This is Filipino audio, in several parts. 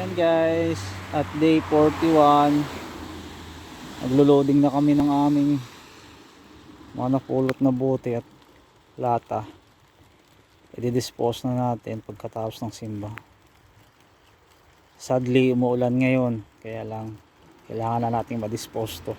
Ayan guys, at day 41 naglo-loading na kami ng aming mga napulot na bote at lata. I-dispose na natin pagkatapos ng simba. Sadly umuulan ngayon, kaya lang kailangan na nating ma-dispose to.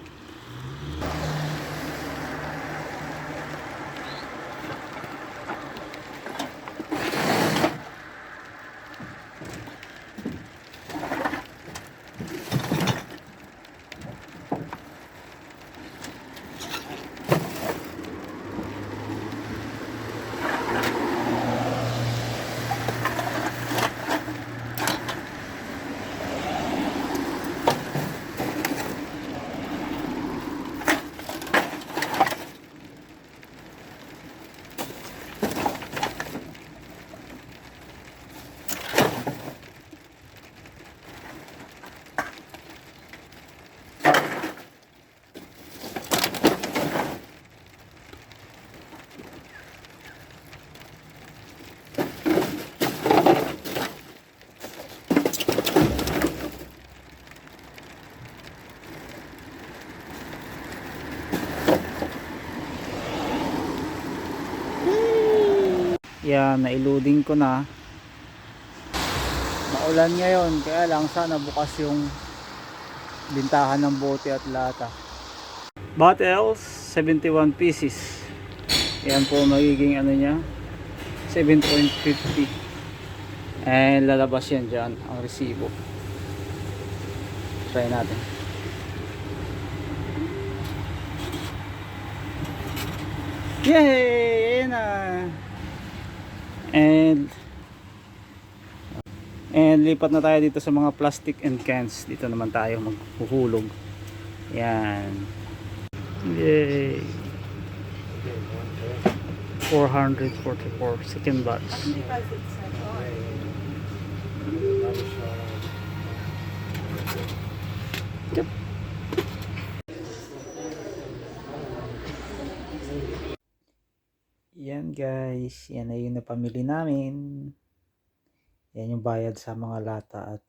Yan, na-loading ko na. Maulan ngayon, kaya lang sana bukas yung bintahan ng bote at lata. Bottles 71 pieces. Yan po magiging ano niya, 7.50. And lalabas yan dyan ang resibo. Try natin. Yay! Ayan na. And lipat na tayo dito sa mga plastic and cans. Dito naman tayo maghuhulog. Yan. Yay! 444 second batch. Yep. Yan guys, yan na yung napamili namin. Yan yung bayad sa mga lata at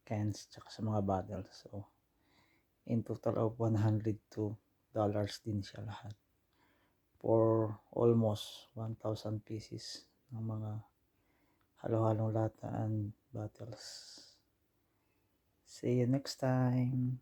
cans tsaka sa mga bottles. So in total of $102 din siya lahat for almost 1,000 pieces ng mga halo-halong lata and bottles. See you next time.